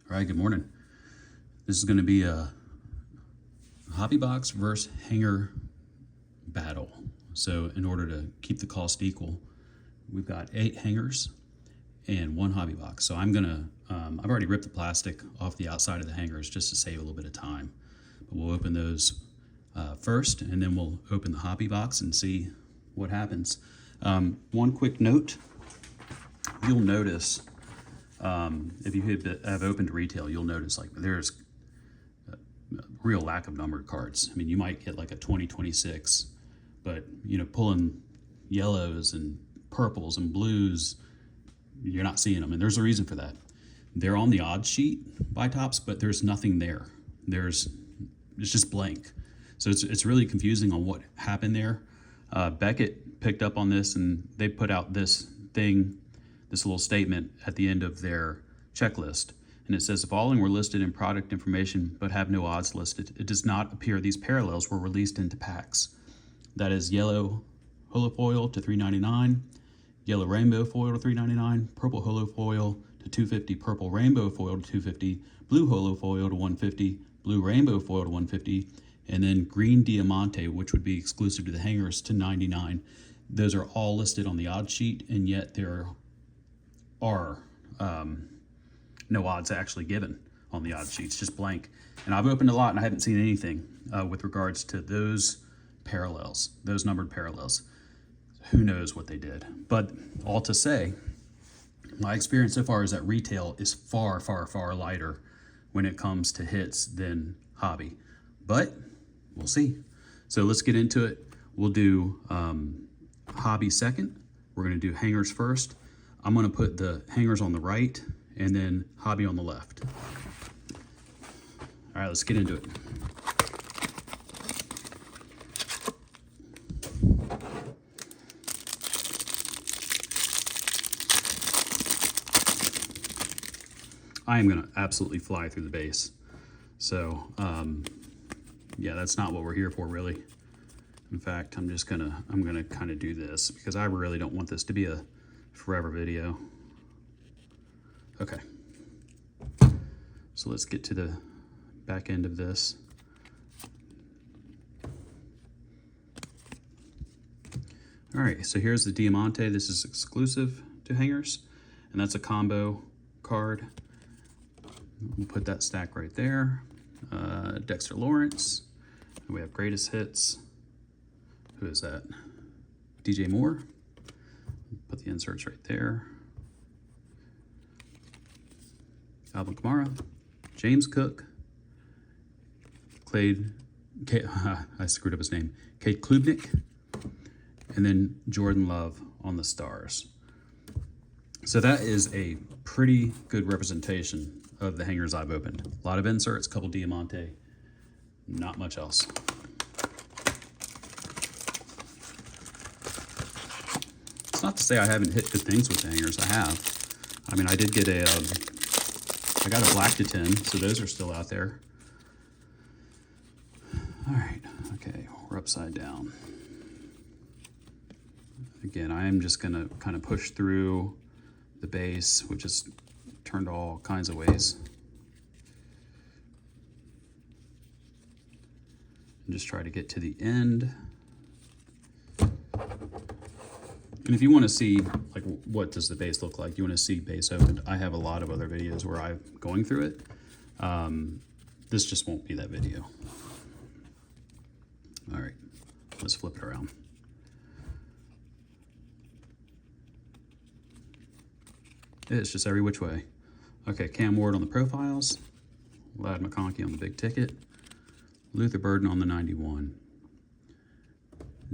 All right, good morning. This is going to be a hobby box versus hanger battle. So in order to keep the cost equal, we've got 8 hangers and 1 hobby box. So I'm gonna, I've already ripped the plastic off the outside of the hangers just to save a little bit of time. But we'll open those first, and then we'll open the hobby box and see what happens. One quick note, you'll notice if you have opened retail, you'll notice like there's a real lack of numbered cards. I mean, you might get like a 2026, but you know, pulling yellows and purples and blues, you're not seeing them, and there's a reason for that. They're on the odds sheet by Tops, but there's nothing there. It's just blank. So it's really confusing on what happened there. Beckett picked up on this, and they put out this little statement at the end of their checklist. And it says, the following were listed in product information but have no odds listed. It does not appear these parallels were released into packs. That is yellow holofoil to $3.99, yellow rainbow foil to $3.99, purple holofoil to $2.50, purple rainbow foil to $2.50, blue holofoil to $1.50, blue rainbow foil to $1.50, and then green diamante, which would be exclusive to the hangers, to $99. Those are all listed on the odd sheet, and yet there are no odds actually given on the odd sheets, just blank. And I've opened a lot and I haven't seen anything with regards to those parallels, those numbered parallels. Who knows what they did? But all to say, my experience so far is that retail is far, far, far lighter when it comes to hits than hobby. But we'll see. So let's get into it. We'll do hobby second. We're going to do hangers first. I'm going to put the hangers on the right and then hobby on the left. All right, let's get into it. I am going to absolutely fly through the base. So, yeah, that's not what we're here for, really. In fact, I'm gonna kind of do this because I really don't want this to be a forever video. Okay. So let's get to the back end of this. All right, so here's the Diamante. This is exclusive to hangers, and that's a combo card. We'll put that stack right there. Dexter Lawrence. We have greatest hits. Who is that? DJ Moore. Put the inserts right there. Alvin Kamara, James Cook, I screwed up his name, Cade Klubnik, and then Jordan Love on the stars. So that is a pretty good representation of the hangers I've opened. A lot of inserts, couple Diamante, not much else. It's not to say I haven't hit good things with the hangers. I have. I mean, I did get I got a black to 10, so those are still out there. All right, okay, we're upside down. Again, I am just gonna kind of push through the base, which is turned all kinds of ways. And just try to get to the end. And if you want to see, like, what does the base look like, you want to see base opened, I have a lot of other videos where I'm going through it. This just won't be that video. All right, let's flip it around. It's just every which way. Okay, Cam Ward on the profiles, Ladd McConkey on the big ticket, Luther Burden on the 91,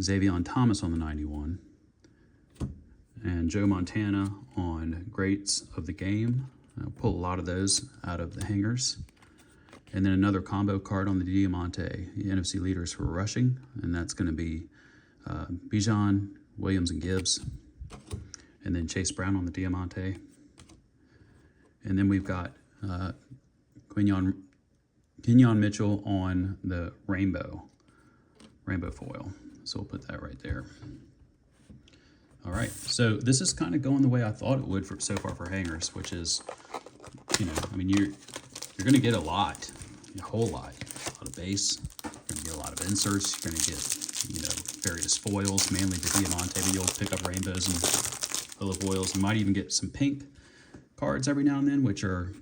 Xavier Thomas on the 91, and Joe Montana on greats of the game. I'll pull a lot of those out of the hangers. And then another combo card on the Diamante, the NFC leaders for rushing, and that's going to be Bijan, Williams, and Gibbs. And then Chase Brown on the Diamante. And then we've got Kenyon Mitchell on the rainbow foil. So we'll put that right there. All right, so this is kind of going the way I thought it would so far for hangers, which is, you know, I mean, you're going to get a lot, a whole lot of base. You're going to get a lot of inserts. You're going to get, various foils, mainly the Diamante, but you'll pick up rainbows and little foils. You might even get some pink cards every now and then, which are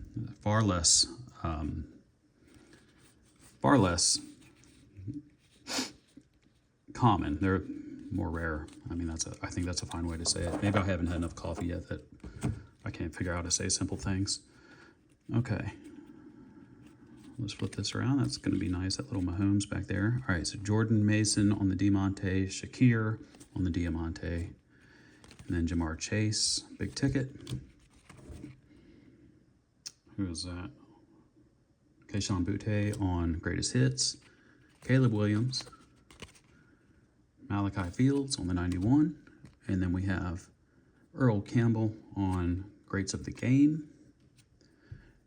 far less common. They're more rare. I mean, I think that's a fine way to say it. Maybe I haven't had enough coffee yet that I can't figure out how to say simple things. Okay. Let's flip this around. That's going to be nice. That little Mahomes back there. All right, so Jordan Mason on the Diamante, Shakir on the Diamante, and then Jamar Chase, big ticket. Who is that? Keyshawn Butte on Greatest Hits, Caleb Williams, Malachi Fields on the 91, and then we have Earl Campbell on Greats of the Game,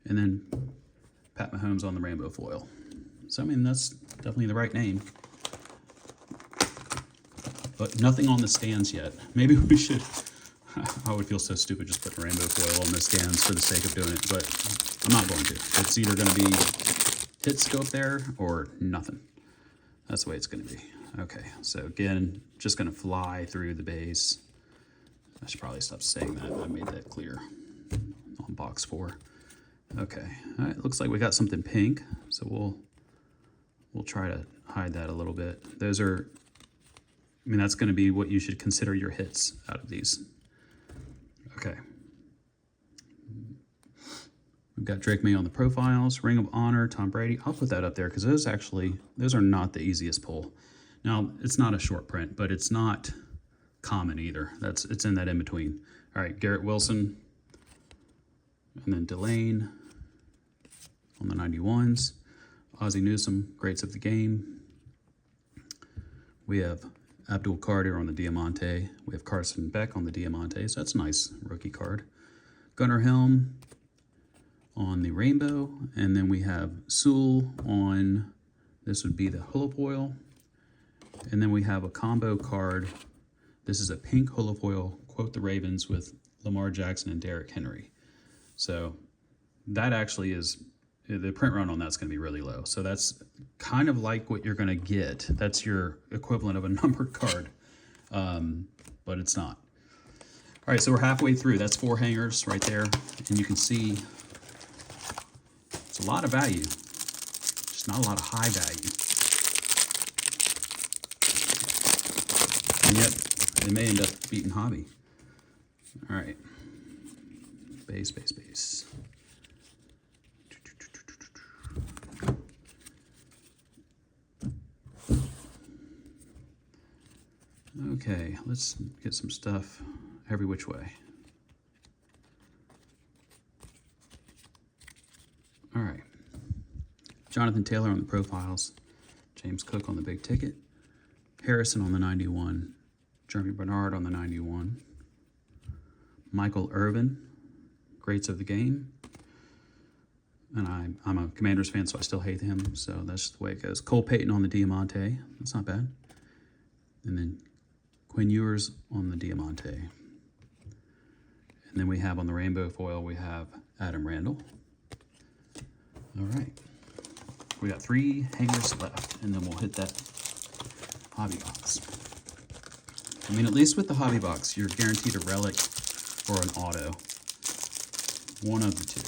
and then Pat Mahomes on the Rainbow Foil. So, I mean, that's definitely the right name. But nothing on the stands yet. Maybe we should... I would feel so stupid just putting Rainbow Foil on the stands for the sake of doing it, but I'm not going to. It's either going to be hit scope there or nothing. That's the way it's going to be. Okay, so again, just going to fly through the base. I should probably stop saying that. I made that clear on box 4. Okay, all right, looks like we got something pink, so we'll try to hide that a little bit. Those are, I mean, that's going to be what you should consider your hits out of these. Okay. We've got Drake May on the profiles, Ring of Honor, Tom Brady. I'll put that up there because those are not the easiest pull. Now, it's not a short print, but it's not common either. It's in that in between. All right, Garrett Wilson, and then Delane on the 91s, Ozzie Newsome, Greats of the Game. We have Abdul Carter on the Diamante. We have Carson Beck on the Diamante, so that's a nice rookie card. Gunnar Helm on the Rainbow, and then we have Sewell on, this would be the holofoil, and then we have a combo card. This is a pink holofoil, Quote the Ravens, with Lamar Jackson and Derrick Henry. So that actually is, the print run on that's going to be really low. So that's kind of like what you're going to get. That's your equivalent of a numbered card, but it's not. All right, so we're halfway through. That's 4 hangers right there, and you can see it's a lot of value, just not a lot of high value. And yet, they may end up beating Hobby. All right, base. Okay, let's get some stuff every which way. All right. Jonathan Taylor on the profiles, James Cook on the big ticket, Harrison on the 91, Jeremy Bernard on the 91, Michael Irvin, Greats of the Game. And I'm a Commanders fan, so I still hate him, so that's just the way it goes. Cole Payton on the Diamante, that's not bad. And then Quinn Ewers on the Diamante. And then we have on the Rainbow Foil, we have Adam Randall. All right. We got 3 hangers left, and then we'll hit that hobby box. I mean, at least with the hobby box, you're guaranteed a relic or an auto. One of the two.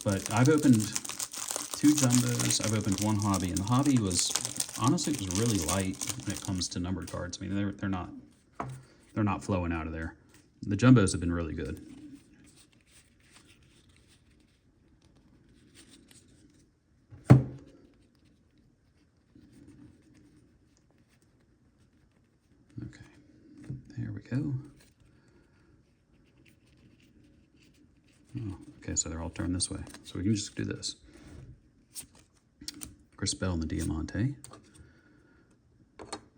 But I've opened 2 jumbos, I've opened 1 hobby, and the hobby was, honestly, it was really light when it comes to numbered cards. I mean, they're not flowing out of there. The jumbos have been really good. Okay, there we go. Oh, okay, so they're all turned this way. So we can just do this. Chris Bell on the Diamante.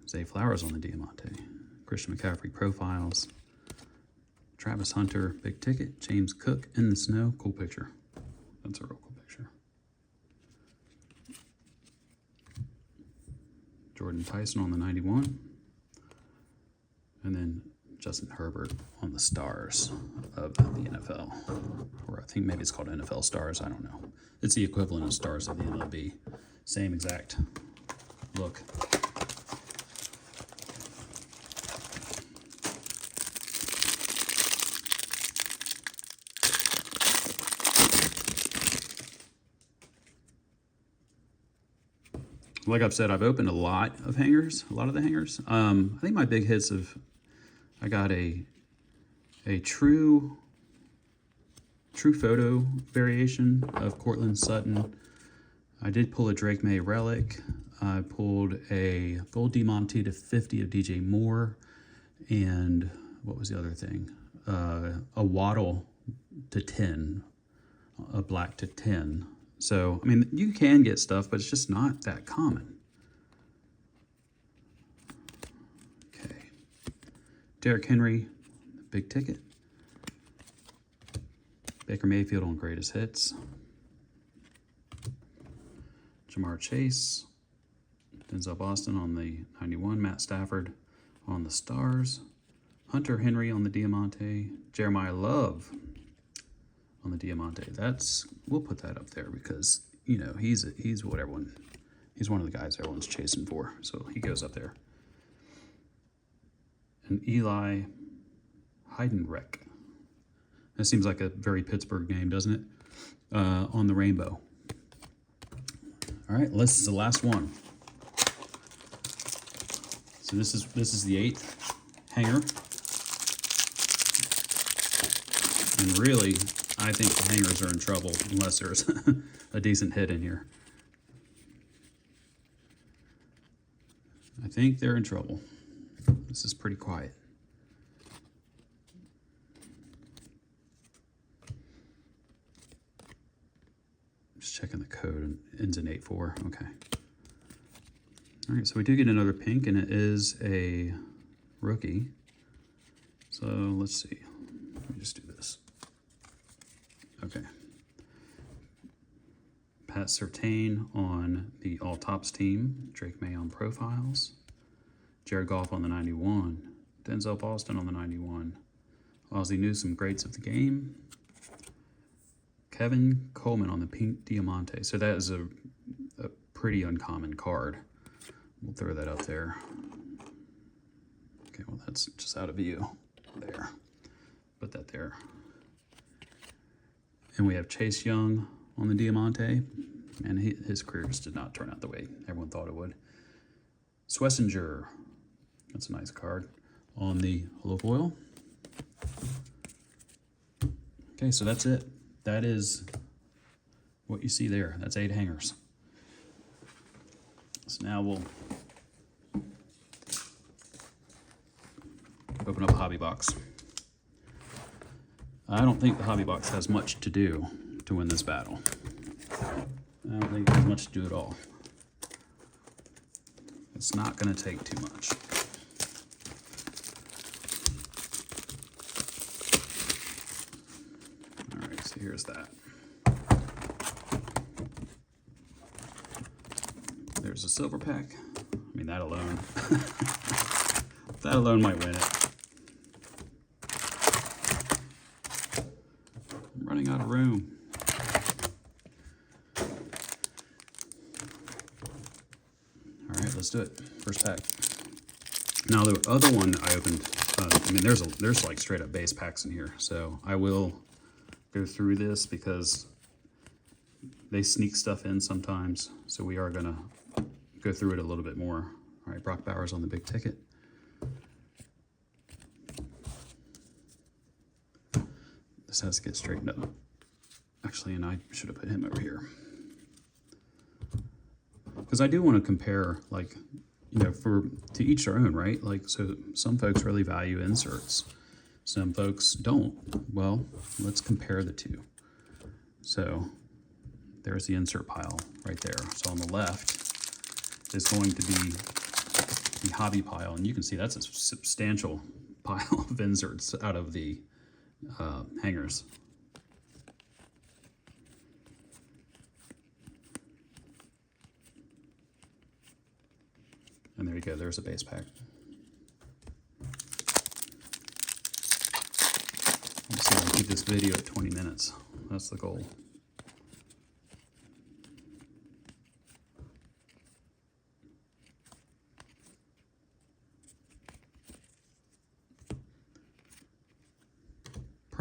Zay Flowers on the Diamante. Christian McCaffrey profiles. Travis Hunter, big ticket. James Cook in the snow. Cool picture. That's a real cool picture. Jordan Tyson on the 91. And then Justin Herbert on the Stars of the NFL. Or I think maybe it's called NFL Stars. I don't know. It's the equivalent of stars of the MLB. Same exact look. Like I've said, I've opened a lot of the hangers. I think my big hits I got a true photo variation of Cortland Sutton. I did pull a Drake May relic. I pulled a gold Diamante to 50 of DJ Moore, and what was the other thing? A Waddle to 10, a black to 10. So, I mean, you can get stuff, but it's just not that common. Okay. Derrick Henry, big ticket. Baker Mayfield on greatest hits. Jamar Chase. Denzel Boston on the 91. Matt Stafford on the stars. Hunter Henry on the Diamante. Jeremiah Love on the Diamante. We'll put that up there because, you know, he's he's one of the guys everyone's chasing for. So he goes up there. And Eli Heidenreich. That seems like a very Pittsburgh name, doesn't it? On the rainbow. All right, this is the last one. So this is the 8th hanger. And really, I think the hangers are in trouble unless there's a decent hit in here. I think they're in trouble. This is pretty quiet. Just checking the code, and ends in 84. Okay. All right, so we do get another pink, and it is a rookie. So let's see. Let me just do this. Okay. Pat Surtain on the All Tops team. Drake May on profiles. Jared Goff on the 91. Denzel Boston on the 91. Ozzie Newsome, greats of the game. Kevin Coleman on the pink Diamante. So that is a pretty uncommon card. We'll throw that up there. Okay, well, that's just out of view. There. Put that there. And we have Chase Young on the Diamante. And his career just did not turn out the way everyone thought it would. Swessinger. That's a nice card. On the holo foil. Okay, so that's it. That is what you see there. That's 8 hangers. So now we'll open up a hobby box. I don't think the hobby box has much to do to win this battle. I don't think it has much to do at all. It's not going to take too much. All right, so here's that. There's a silver pack. I mean, that alone. That alone might win it. I'm running out of room. All right, let's do it. First pack. Now the other one I opened, I mean, there's like straight up base packs in here. So I will go through this because they sneak stuff in sometimes. So we are gonna go through it a little bit more. All right, Brock Bowers on the big ticket. This has to get straightened up. Actually, and I should have put him over here. Because I do want to compare, like, you know, to each their own, right? Like, so some folks really value inserts. Some folks don't. Well, let's compare the two. So there's the insert pile right there. So on the left is going to be the hobby pile. And you can see that's a substantial pile of inserts out of the hangers. And there you go, there's a base pack. Let's see if I can keep this video at 20 minutes. That's the goal.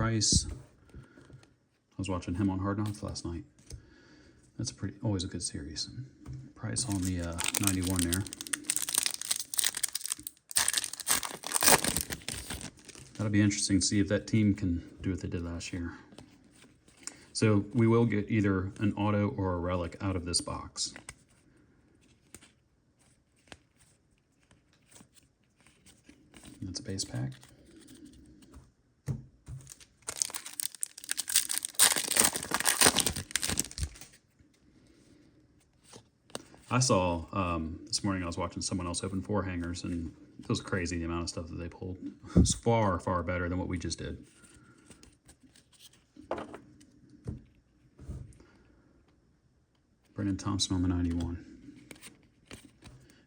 Price. I was watching him on Hard Knocks last night. That's always a good series. Price on the 91 there. That'll be interesting to see if that team can do what they did last year. So we will get either an auto or a relic out of this box. That's a base pack. I saw this morning I was watching someone else open 4 hangers, and it was crazy the amount of stuff that they pulled. It was far, far better than what we just did. Brendan Thompson on the 91.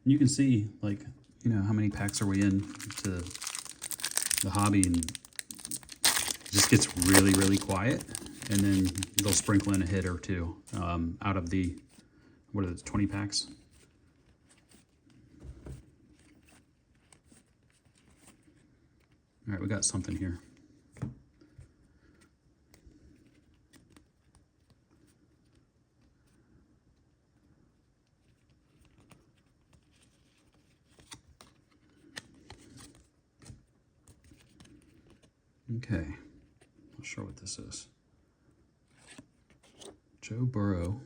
And you can see, like, you know, how many packs are we in to the hobby, and it just gets really, really quiet, and then they'll sprinkle in a hit or two out of the, what are those, 20 packs? All right, we got something here. Okay, not sure what this is. Joe Burrow.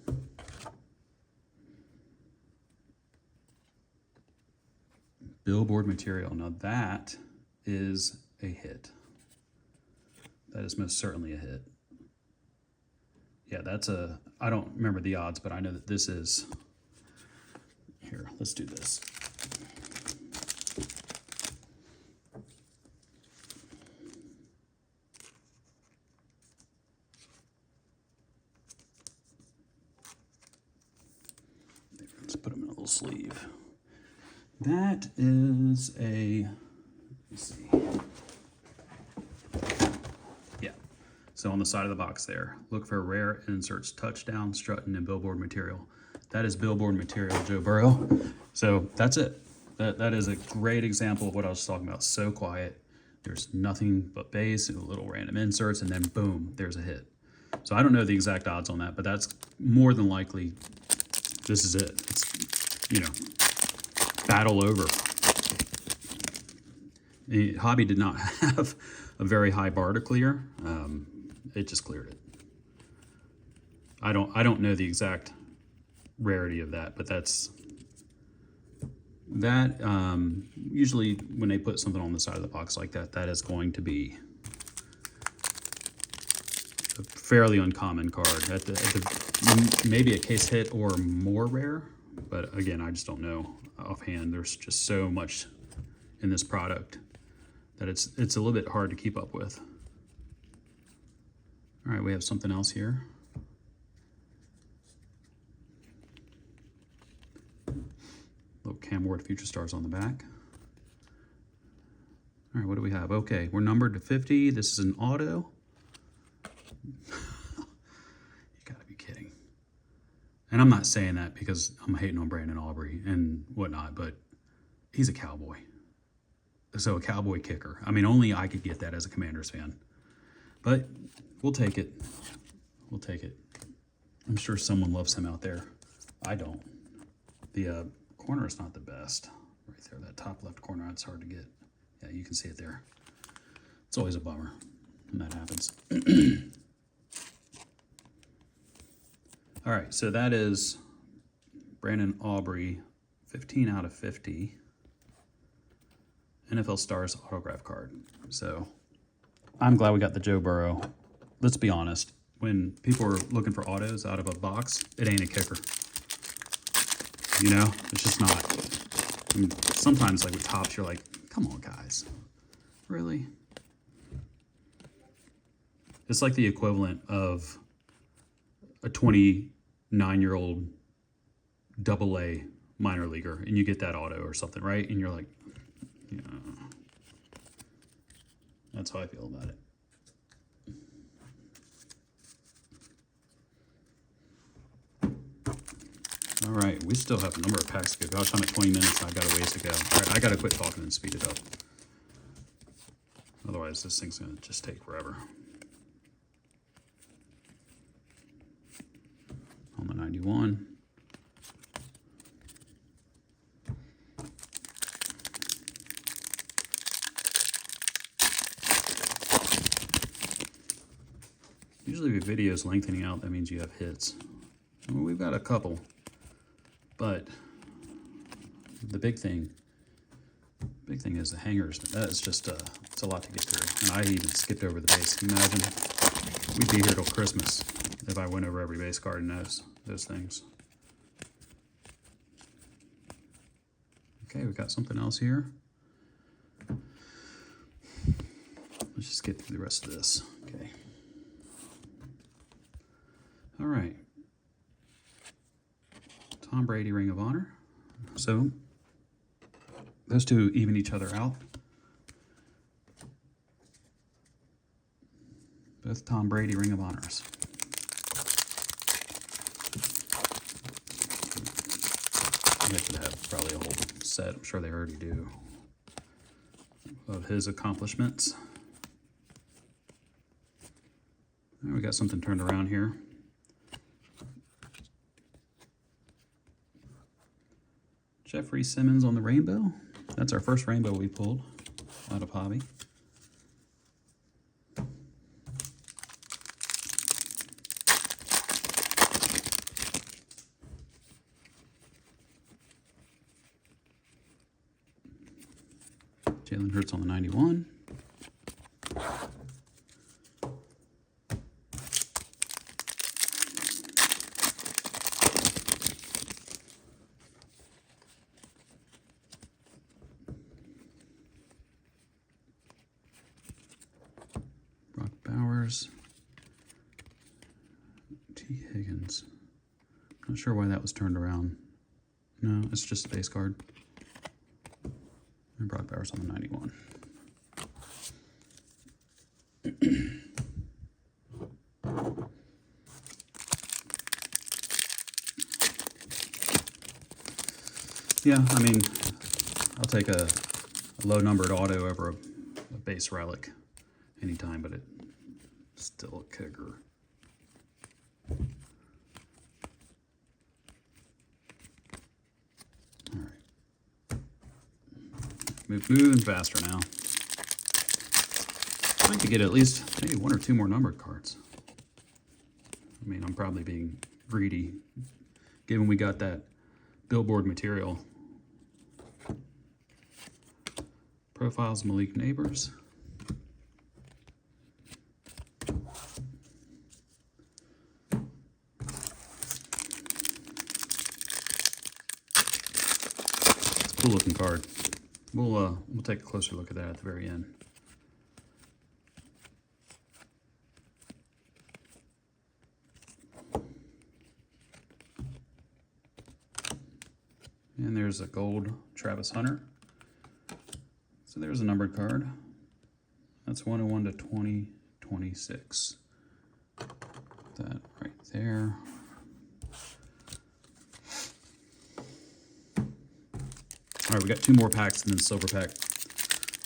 Billboard material. Now that is a hit. That is most certainly a hit. Yeah, that's a, I don't remember the odds, but I know that this is, here, let's do this. Let's put them in a little sleeve. That is a, let's see. Yeah. So on the side of the box there, look for rare inserts, touchdown, strutting, and billboard material. That is billboard material, Joe Burrow. So that's it. That is a great example of what I was talking about. So quiet. There's nothing but base and little random inserts, and then boom, there's a hit. So I don't know the exact odds on that, but that's more than likely, this is it. It's, you know, battle over. The hobby did not have a very high bar to clear. It just cleared it. I don't know the exact rarity of that, but that's that. Usually when they put something on the side of the box like that, that is going to be a fairly uncommon card. Maybe a case hit or more rare, but again, I just don't know offhand. There's just so much in this product that it's a little bit hard to keep up with. All right, we have something else here. Little Cam Ward Future Stars on the back. All right, what do we have? Okay, we're numbered to 50. This is an auto. You gotta be kidding. And I'm not saying that because I'm hating on Brandon Aubrey and whatnot, but he's a Cowboy. So a Cowboy kicker. I mean, only I could get that as a Commanders fan. But we'll take it. We'll take it. I'm sure someone loves him out there. I don't. The corner is not the best. Right there, that top left corner, that's hard to get. Yeah, you can see it there. It's always a bummer when that happens. All right, so that is Brandon Aubrey, 15 out of 50. NFL Stars autograph card. So I'm glad we got the Joe Burrow. Let's be honest. When people are looking for autos out of a box, it ain't a kicker. You know, it's just not. I mean, sometimes, like with tops, you're like, come on, guys. Really? It's like the equivalent of a 29-year-old AA minor leaguer, and you get that auto or something, right? And you're like, yeah. That's how I feel about it. All right, we still have a number of packs to go. Gosh, I'm at 20 minutes. I've got a ways to go. All right, I got to quit talking and speed it up. Otherwise, this thing's going to just take forever. 91. Usually if your video is lengthening out, that means you have hits. Well, we've got a couple, but the big thing is the hangers. That is just it's a lot to get through. And I even skipped over the base. Can you imagine? We'd be here till Christmas if I went over every base card and those things. Okay, we got something else here. Let's just get through the rest of this. Okay. All right. Tom Brady Ring of Honor. So those two even each other out. Both Tom Brady Ring of Honors. They could have probably a whole set, I'm sure they already do, of his accomplishments. We got something turned around here. Jeffrey Simmons on the rainbow. That's our first rainbow we pulled out of hobby. Jalen Hurts on the 91. T. Higgins. Not sure why that was turned around. No, it's just a base card. And Brock Bowers on the 91. Yeah, I mean, I'll take a low-numbered auto over a base relic anytime, but it's still a kicker. All right. Moving faster now. I'd like to get at least maybe one or two more numbered cards. I mean, I'm probably being greedy, given we got that billboard material. Profiles Malik Neighbors. It's a cool looking card. We'll take a closer look at that at the very end. And there's a gold Travis Hunter. So there's a numbered card. That's 101 to 2026. That right there. All right, we got two more packs and then silver pack,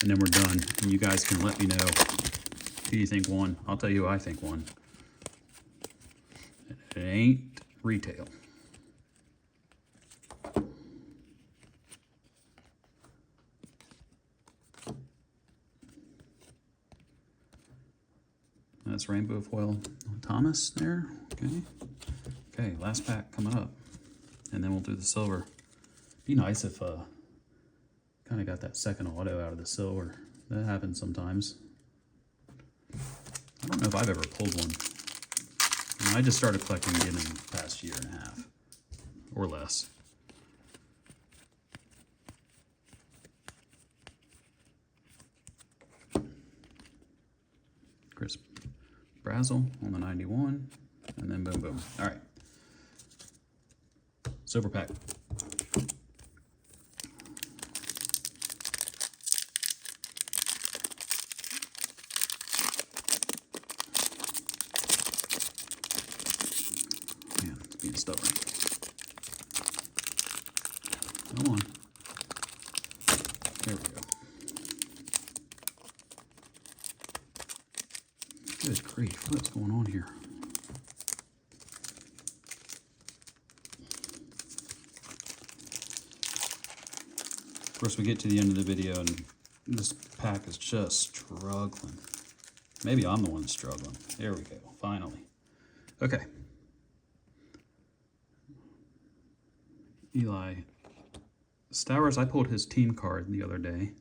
and then we're done. And you guys can let me know who you think won. I'll tell you who I think won. It ain't retail. That's Rainbow Foil Thomas there. Okay. Okay, last pack coming up. And then we'll do the silver. Be nice if kind of got that second auto out of the silver. That happens sometimes. I don't know if I've ever pulled one. I mean, I just started collecting again in the past year and a half or less. Chris Brazel on the 91, and then boom, boom. All right. Silver pack. Man, it's being stubborn. Come on. There we go. Good grief, what's going on here? Of course, we get to the end of the video and this pack is just struggling. Maybe I'm the one struggling. There we go, finally. Okay. Eli Stowers, I pulled his team card the other day.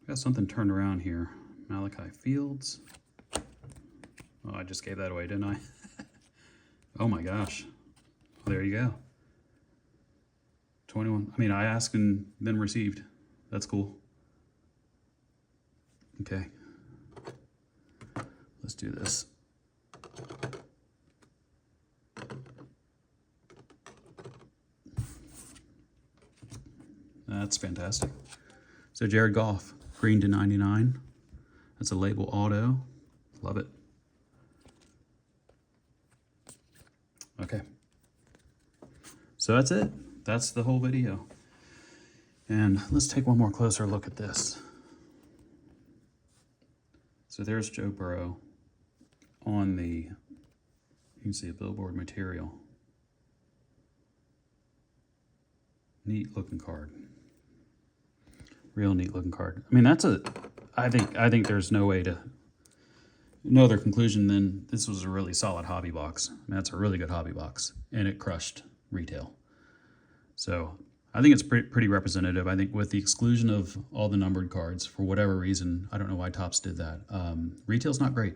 Got something turned around here. Malachi Fields. Oh, I just gave that away, didn't I? Oh my gosh. Well, there you go. 21. I mean, I asked and then received. That's cool. Okay. Let's do this. That's fantastic. So Jared Goff, green to 99. That's a label auto. Love it. Okay. So that's it. That's the whole video. And let's take one more closer look at this. So there's Joe Burrow on the, you can see a billboard material. Neat looking card. Real neat looking card. I mean, that's I think there's no other conclusion than this was a really solid hobby box. I mean, that's a really good hobby box, and it crushed retail. So I think it's pretty representative. I think with the exclusion of all the numbered cards, for whatever reason, I don't know why Topps did that. Retail's not great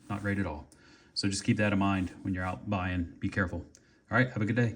at all. So just keep that in mind when you're out buying. Be careful. All right, have a good day.